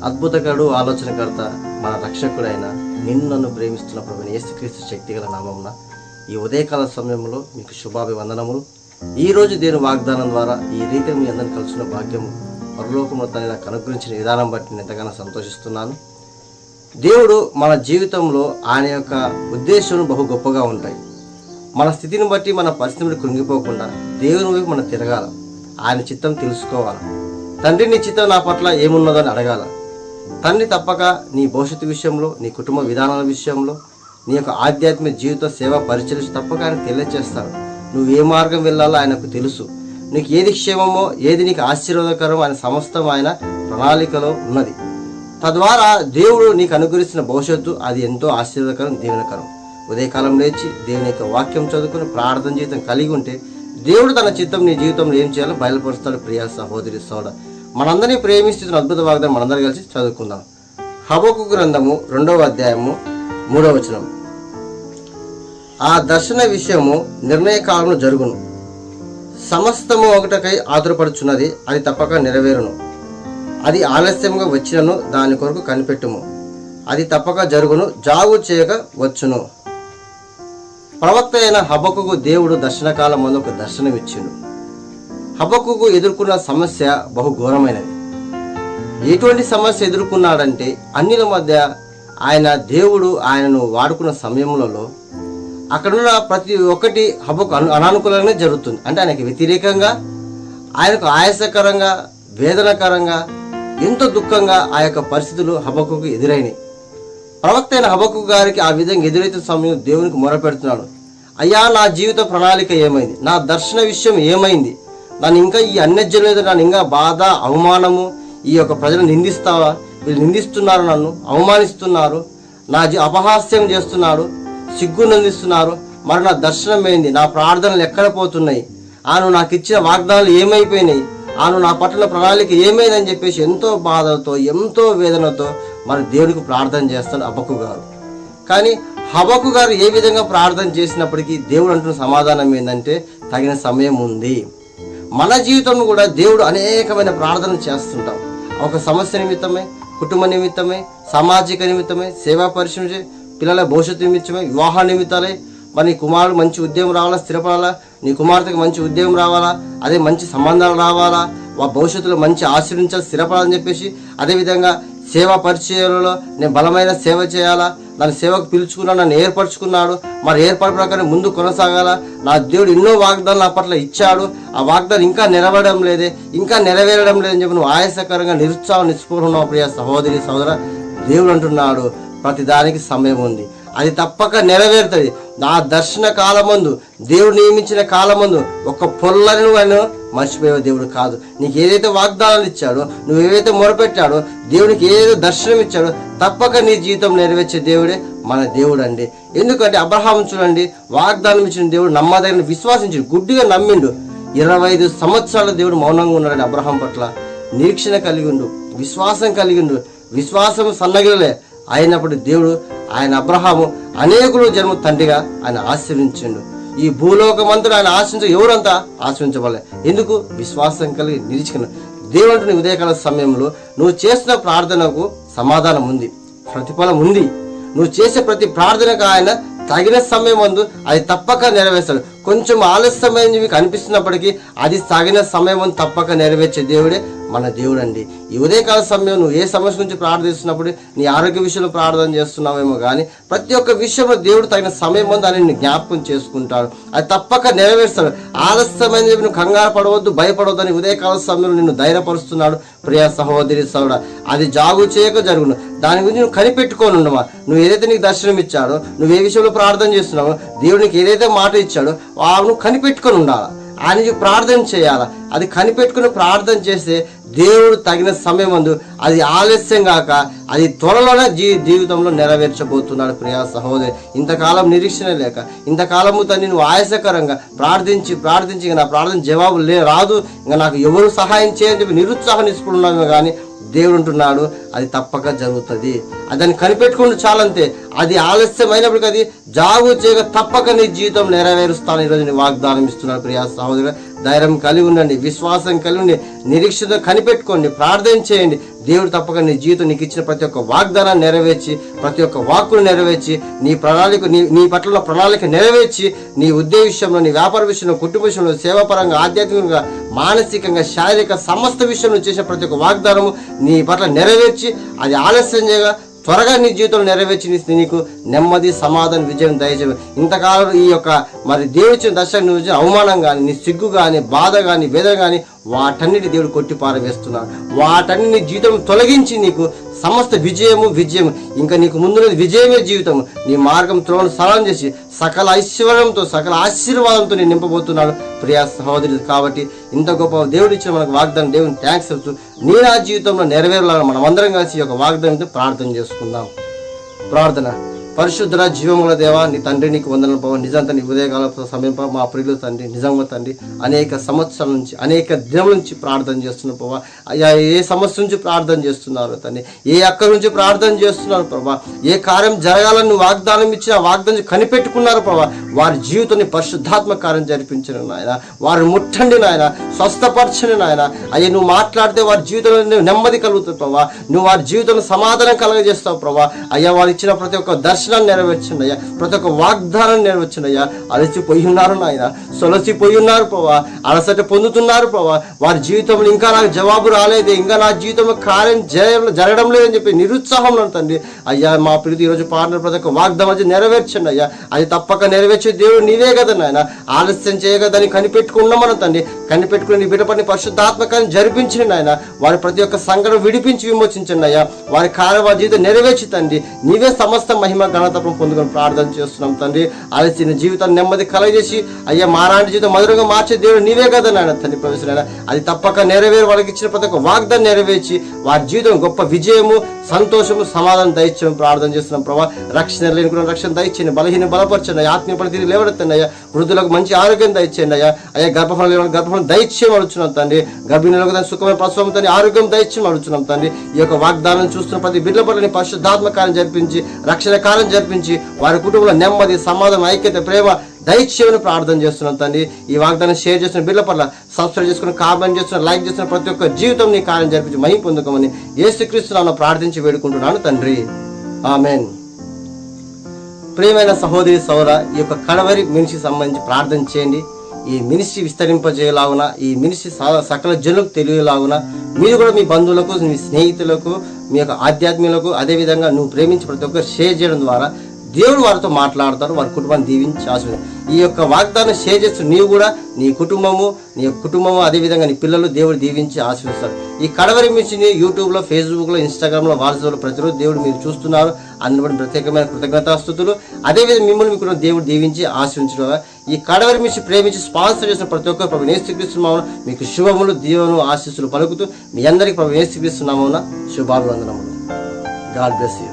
అద్భుతకరుడు, ఆలోచనకర్త, మన రక్షకుడైన నిన్ను ప్రేమిస్తున్న ప్రభువైన యేసుక్రీస్తు శక్తిగల నామమున ఈ ఉదయకాల సమయంలో మీకు శుభాభివందనములు. ఈరోజు దేవుని వాగ్దానం ద్వారా ఈ రీతిగా మీ అందరిని కలుసుకున్న భాగ్యం పరలోకంలో తను నాకు అనుగ్రహించిన విధానం బట్టి నేను ఎంతగానో సంతోషిస్తున్నాను. దేవుడు మన జీవితంలో ఆయన యొక్క ఉద్దేశం బహు గొప్పగా ఉంటాయి. మన స్థితిని బట్టి, మన పరిస్థితిని కృంగిపోకుండా దేవుని వైపు మనం తిరగాల. ఆయన చిత్తం తెలుసుకోవాలి. తండ్రి, నీ చిత్తం నా పట్ల ఏమున్నదని అడగాల. తండ్రి తప్పక నీ భవిష్యత్తు విషయంలో, నీ కుటుంబ విధానాల విషయంలో, నీ యొక్క ఆధ్యాత్మిక జీవిత సేవ పరిచయం తప్పక ఆయన తెలియచేస్తాడు. నువ్వు ఏ మార్గం వెళ్ళాలో ఆయనకు తెలుసు. నీకు ఏది క్షేమమో, ఏది నీకు ఆశీర్వాదకరం ఆయన సమస్తం ఆయన ప్రణాళికలో ఉన్నది. తద్వారా దేవుడు నీకు అనుగ్రహిస్తున్న భవిష్యత్తు అది ఎంతో ఆశీర్వాదకరం, దీవెనకరం. ఉదయకాలం లేచి దేవుని యొక్క వాక్యం చదువుకుని ప్రార్థన జీవితం కలిగి ఉంటే దేవుడు తన చిత్తం నీ జీవితంలో ఏం చేయాలో బయలుపరుస్తాడు. ప్రియ సహోదరి సోదరుడా, మనందరినీ ప్రేమిస్తున్న అద్భుత వాగ్దానం మనందరూ కలిసి చదువుకుందాం. హబక్కూకు గ్రంథము 2వ అధ్యాయము 3వ వచనం. ఆ దర్శన విషయము నిర్ణయ కాలంలో జరుగును. సమస్తము ఒకటకై ఆతురపడుచున్నది, అది తప్పక నెరవేరును. అది ఆలస్యంగా వచ్చినను దాని కొరకు కనిపెట్టుము, అది తప్పక జరుగును, జాగు చేయక వచ్చును. ప్రవక్త అయిన హబక్కూకు దేవుడు దర్శనకాలం ముందు ఒక దర్శనం ఇచ్చిండు. హబక్కూకు ఎదుర్కొన్న సమస్య బహు ఘోరమైనది. ఎటువంటి సమస్య ఎదుర్కొన్నాడంటే, అన్యుల మధ్య దేవుడు ఆయనను వాడుకున్న సమయంలో అక్కడున్న ప్రతి ఒక్కటి హబక్కు అనానుకూలంగానే జరుగుతుంది. అంటే ఆయనకి వ్యతిరేకంగా, ఆయనకు ఆయాసకరంగా, వేదనకరంగా, ఎంతో దుఃఖంగా ఆ యొక్క పరిస్థితులు హబక్కూకు ఎదురైనాయి. ప్రవక్త అయిన హబక్కూకు గారికి ఆ విధంగా ఎదురైతున్న సమయం దేవునికి మొరపెడుతున్నాడు. అయ్యా, నా జీవిత ప్రణాళిక ఏమైంది? నా దర్శన విషయం ఏమైంది? నన్ను ఇంకా ఈ అన్యజనులు నన్ను ఇంకా బాధ, అవమానము, ఈ యొక్క ప్రజలు నిందిస్తావా? వీళ్ళు నిందిస్తున్నారు, నన్ను అవమానిస్తున్నారు, నా అపహాస్యం చేస్తున్నారు, సిగ్గు నిందిస్తున్నారు. మరి నా దర్శనం ఏంది? నా ప్రార్థనలు ఎక్కడ పోతున్నాయి? ఆను నాకు ఇచ్చిన వాగ్దానాలు ఏమైపోయినాయి? ఆను నా పట్ల ప్రణాళిక ఏమైందని చెప్పేసి ఎంతో బాధతో, ఎంతో వేదనతో మరి దేవునికి ప్రార్థన చేస్తాడు హబక్కూకు గారు. కానీ హబక్కూకు గారు ఏ విధంగా ప్రార్థన చేసినప్పటికీ దేవుడు అంటున్న సమాధానం ఏంటంటే, తగిన సమయం ఉంది. మన జీవితంలో కూడా దేవుడు అనేకమైన ప్రార్థనలు చేస్తుంటాం. ఒక సమస్య నిమిత్తమే, కుటుంబ నిమిత్తమే, సామాజిక నిమిత్తమే, సేవా పరిశ్రమ, పిల్లల భవిష్యత్తు నిమిత్తమే, వివాహ నిమిత్తాలే. మరి నీ కుమారుడు మంచి ఉద్యోగం రావాలా, స్థిరపడాలా, నీ కుమార్తెకి మంచి ఉద్యోగం రావాలా, అదే మంచి సంబంధాలు రావాలా, భవిష్యత్తులో మంచి ఆశీర్వించాలి, స్థిరపడాలని చెప్పేసి, అదేవిధంగా సేవా పరిచయాలలో నేను బలమైన సేవ చేయాలా, నన్ను సేవకు పిలుచుకున్నాడు, నన్ను ఏర్పరచుకున్నాడు, మరి ఏర్పాటు ప్రకారం ముందు కొనసాగాల. నా దేవుడు ఎన్నో వాగ్దానాలు నా పట్ల ఇచ్చాడు, ఆ వాగ్దానం ఇంకా నెరవేరడం లేదే, ఇంకా నెరవేరడం లేదని చెప్పి నువ్వు ఆయాసకరంగా నిరుత్సాహం, నిస్పృహ ఉన్నావు. ప్రియ సహోదరి సహోదర, దేవుడు అంటున్నాడు ప్రతి దానికి సమయం ఉంది, అది తప్పక నెరవేరుతుంది. నా దర్శన కాలమందు, దేవుడు నియమించిన కాలమందు ఒక్క పొల్లని నువ్వు ఆయన మర్చిపోయే దేవుడు కాదు. నీకు ఏదైతే వాగ్దానాలు ఇచ్చాడో, నువ్వు ఏవైతే మొరపెట్టాడో, దేవునికి ఏదో దర్శనం ఇచ్చాడో తప్పక నీ జీవితం నెరవేర్చే దేవుడే మన దేవుడు అండి. ఎందుకంటే అబ్రహాం చూడండి, వాగ్దానం ఇచ్చిన దేవుడు నమ్మదగిన విశ్వాసించిండు, గుడ్డిగా నమ్మిండు. 25 సంవత్సరాల దేవుడు మౌనంగా ఉన్నాడు. అబ్రహాం పట్ల నిరీక్షణ కలిగిండు, విశ్వాసం కలిగిండు. విశ్వాసం సన్నగిలలే అయినప్పుడు దేవుడు ఆయన అబ్రహాము అనేకులు జన్మ తండ్రిగా ఆయన ఆశీర్వించిండు. ఈ భూలోకమంతా ఆయన ఆశించ ఎవరంతా ఆశీర్వించబడలే. ఎందుకు? విశ్వాసం కలిగి నిరీక్షణ. దేవుడు అంటున్న ఉదయకాల సమయంలో నువ్వు చేసిన ప్రార్థనకు సమాధానం ఉంది, ప్రతిఫలం ఉంది. నువ్వు చేసే ప్రతి ప్రార్థనకు ఆయన తగిన సమయం ముందు అది తప్పక నెరవేర్చాడు. కొంచెం ఆలస్యమైంది మీకు అనిపిస్తున్నప్పటికీ అది తగిన సమయం తప్పక నెరవేర్చే దేవుడే మన దేవుడు అండి. ఈ ఉదయకాల సమయం నువ్వు ఏ సమస్య గురించి ప్రార్థిస్తున్నప్పుడు, నీ ఆరోగ్య విషయంలో ప్రార్థన చేస్తున్నావేమో కానీ ప్రతి ఒక్క విషయంలో దేవుడు తగిన సమయం ముందు ఆయన జ్ఞాపకం చేసుకుంటాడు, అది తప్పక నెరవేర్స్తాడు. ఆలస్యమైన చెప్పి నువ్వు కంగారు పడవద్దు, భయపడవద్దు అని ఉదయకాల సమయంలో నిన్ను ధైర్యపరుస్తున్నాడు. ప్రియ సహోదరి సోదరుడా, అది జాగు చేయక జరుగును. దాని గురించి నువ్వు కనిపెట్టుకొని ఉండమా. నువ్వు ఏదైతే నీకు దర్శనం ఇచ్చాడో, నువ్వు ఏ విషయంలో ప్రార్థన చేస్తున్నావో, దేవుడికి ఏదైతే మాట ఇచ్చాడో నువ్వు కనిపెట్టుకొని ఉండాలా. ఆయన ప్రార్థన చేయాలా. అది కనిపెట్టుకుని ప్రార్థన చేస్తే దేవుడు తగిన సమయం ముందు అది ఆలస్యం కాక అది త్వరలోనే జీవితంలో నెరవేర్చబోతున్నాడు. ప్రియ సహోదరి, ఇంతకాలం నిరీక్షణ లేక, ఇంతకాలము తను నువ్వు ఆయాసకరంగా ప్రార్థించి నా ప్రార్థన జవాబు రాదు, ఇంకా నాకు ఎవరు సహాయం చేయని చెప్పి నిరుత్సాహం నిలుపుకున్నామే కానీ దేవుడు అంటున్నాడు అది తప్పక జరుగుతుంది. దాన్ని కనిపెట్టుకుంటూ చాలంతే. అది ఆలస్యమైనప్పటికీ అది జాగు చేయక తప్పక నీ జీవితం నెరవేరుస్తాను ఈరోజు నీ వాగ్దానం ఇస్తున్నాడు. ప్రియ సహోదరుడు, ధైర్యం కలిగి ఉండండి, విశ్వాసం కలిగి ఉండి, నిరీక్షణ కనిపెట్టుకోండి, ప్రార్థన చేయండి. దేవుడు తప్పక నీ జీవితం నీకు ఇచ్చిన ప్రతి ఒక్క వాగ్దానాన్ని నెరవేర్చి, ప్రతి ఒక్క వాక్కును నెరవేర్చి, నీ ప్రణాళిక నీ పట్ల ప్రణాళిక నెరవేర్చి, నీ ఉద్యోగ విషయంలో, నీ వ్యాపార విషయంలో, కుటుంబ విషయంలో, సేవాపరంగా, ఆధ్యాత్మికంగా, మానసికంగా, శారీరక సమస్త విషయంలో చేసిన ప్రతి ఒక్క వాగ్దానము నీ పట్ల నెరవేర్చి, అది ఆలస్యం చేయగా త్వరగా నీ జీవితంలో నెరవేర్చి నీకు నెమ్మది, సమాధానం, విజయం దయచేయ. ఇంతకాలం ఈ యొక్క మరి దేవుడిచ్చిన దర్శనం నువ్వు అవమానం కానీ, నీ సిగ్గు కానీ, బాధ కానీ, వేదన కానీ వాటన్నిటి దేవుడు కొట్టి పారవేస్తున్నాడు. వాటన్ని జీవితం తొలగించి నీకు సమస్త విజయము. ఇంకా నీకు ముందున్నది విజయమే జీవితం. నీ మార్గం త్రోవను సరళం చేసి సకల ఐశ్వర్యంతో, సకల ఆశీర్వాదంతో నేను నింపబోతున్నాను ప్రియా సహోదరులు. కాబట్టి ఇంత గొప్ప దేవుడు ఇచ్చిన మనకు వాగ్దానం, దేవుని థ్యాంక్స్ చెప్తూ నీ నా జీవితంలో నెరవేరాలని మనం అందరం కలిసి ఈ యొక్క వాగ్దానంతో ప్రార్థన చేసుకుందాం. ప్రార్థన. పరిశుద్ధ జీవముల దేవా, నీ తండ్రి నీకు వందనలు పోవ. నిజంతా నీ ఉదయకాల సమయం మా ప్రియులు తండ్రి, నిజంగా తండ్రి అనేక సంవత్సరాల నుంచి, అనేక దినముల నుంచి ప్రార్థన చేస్తున్న ప్రభా. అయ్యా, ఏ సమస్య నుంచి ప్రార్థన చేస్తున్నారు తండ్రి, ఏ అక్కడి నుంచి ప్రార్థన చేస్తున్నారు ప్రభా, ఏ కార్యం జరగాలని వాగ్దానం ఇచ్చి ఆ వాగ్దానం కనిపెట్టుకున్నారు ప్రభా. వారి జీవితాన్ని పరిశుద్ధాత్మ కార్యం జరిపించను నాయన. వారిని ముట్టండి నాయన, స్వస్థపరచండి నాయన. అయ్యా, నువ్వు మాట్లాడితే వారి జీవితంలో నెమ్మది కలుగుతుంది ప్రభా. నువ్వు వారి జీవితంలో సమాధానం కలగజేస్తావు ప్రభా. అయ్యా, వారు ఇచ్చిన ప్రతి ఒక్క దర్శనాన్ని నెరవేర్చండి అయ్యా, ప్రతి ఒక్క వాగ్దానాన్ని నెరవేర్చండి అయ్యా. అలసిపోయి ఉన్నారు నాయన, సొలసిపోయి ఉన్నారు ప్రభా, అలసట పొందుతున్నారు ప్రభా. వారి జీవితంలో ఇంకా నాకు జవాబు రాలేదు, ఇంకా నా జీవితంలో కార్యం జరగడం లేదని చెప్పి నిరుత్సాహంలో తండ్రి. అయ్యా, మా ప్రీతి ఈరోజు పాడిన ప్రతి ఒక్క వాగ్దానం నెరవేర్చండి అయ్యా. అది తప్పక నెరవేర్చే దేవుడు నీవే కదా నాయన. ఆలస్యం చేయగదని కనిపెట్టుకున్నామని తండ్రి. కనిపెట్టుకుని నీ బిడ్డపడిని పరిశుద్ధాత్మకాన్ని జరిపించండి నాయన. వారి ప్రతి ఒక్క సంఘటన విడిపించి విమోచించండి అయ్యా. వారి కార్యం, వారి జీవితం నెరవేర్చి తండ్రి. నీవే సమస్త మహిమ ఘనతత్వం పొందుకొని ప్రార్థన చేస్తున్నాం తండ్రి. ఆలస్యం జీవితాన్ని నెమ్మది కలగజేసి అయ్యా, మారాంటి జీవితం మధురంగా మార్చే దేవుడు నీవే కదా నాయన తండ్రి. ప్రవేశనైనా అది తప్పక నెరవేరు. వాళ్ళకి ఇచ్చిన ప్రతి ఒక్క వాగ్దాన్ని నెరవేర్చి వారి జీవితం గొప్ప విజయము, సంతోషము, సమాధానం దయచేయడం ప్రార్థన చేస్తున్నాం ప్రభా. రక్షణ లేని కూడా రక్షణ దయచేయండి, బలహీన బలపరచండి, ఆత్మీయ పనితీరు లేవడెత్తండి అయ్యా. వృద్ధులకు మంచి ఆరోగ్యం దయచేయండి అయ్యా. అయ్యా, గర్భఫలం లేని గర్భఫలం దయచేయమని అడుగుతున్నాం తండ్రి. గర్భిణులకు దాని సుఖమైన ప్రసవం తండ్రి, ఆరోగ్యం దయచేయమని అడుగుతున్నాం తండ్రి. ఈ యొక్క వాగ్దానం చూస్తున్న ప్రతి బిడ్డల పట్ల పరిశుద్ధాత్మ కార్యం జరిపించి, రక్షణ కార్యం జరిపించి, వారి కుటుంబంలో నెమ్మది, సమాధానం, ఐక్యత, ప్రేమ దయచేయమని ప్రార్థన చేస్తున్నాం తండ్రి. ఈ వాగ్దానం షేర్ చేస్తున్న బిడ్డల పట్ల, సబ్స్క్రైబ్ చేసుకుని, కామెంట్ చేస్తున్న, లైక్ చేస్తున్న ప్రతి ఒక్క జీవితం నీ కార్యం జరిపించి మహిమ పొందుకోమని యేసుక్రీస్తు నామమున ప్రార్థించి వేడుకుంటున్నాను తండ్రి. ఆమేన్. ప్రియమైన సహోదరి సౌర, ఈ యొక్క కడవరి మినిస్ట్రీకి సంబంధించి ప్రార్థన చేయండి. ఈ మినిస్ట్రీ విస్తరింపజేయలాగున, ఈ మినిస్ట్రీ సకల జనులకు తెలియలాగున, మీరు కూడా మీ బంధువులకు, మీ స్నేహితులకు, మీ యొక్క ఆధ్యాత్మికులకు, అదేవిధంగా నువ్వు ప్రేమించి ప్రతి ఒక్కరు షేర్ చేయడం ద్వారా దేవుడు వారితో మాట్లాడతారు, వారి కుటుంబాన్ని దీవించి ఆశీర్వదించారు. ఈ యొక్క వాగ్దానం షేర్ చేస్తూ నీవు కూడా, నీ కుటుంబము అదేవిధంగా నీ పిల్లలు దేవుడు దీవించి ఆశీర్వదిస్తారు. ఈ కడవరి మిర్చిని యూట్యూబ్లో, ఫేస్బుక్లో, ఇన్స్టాగ్రామ్లో, వాట్సాప్లో ప్రతిరోజు దేవుడు మీరు చూస్తున్నారు. అందుబట్టి ప్రత్యేకమైన కృతజ్ఞతాస్తుతులు. అదేవిధంగా మిమ్మల్ని మీకు దేవుడు దీవించి ఆశీర్వించడం. ఈ కడవరి మిర్చి ప్రేమించి స్పాన్సర్ చేసిన ప్రతి ఒక్కరు ప్రభు యేసుక్రీస్తు నామమున మీకు శుభములు, దీవెనలు, ఆశీస్సులు పలుకుతూ మీ అందరికీ ప్రభు యేసుక్రీస్తు నామమున శుభాభివందనములు. God bless you.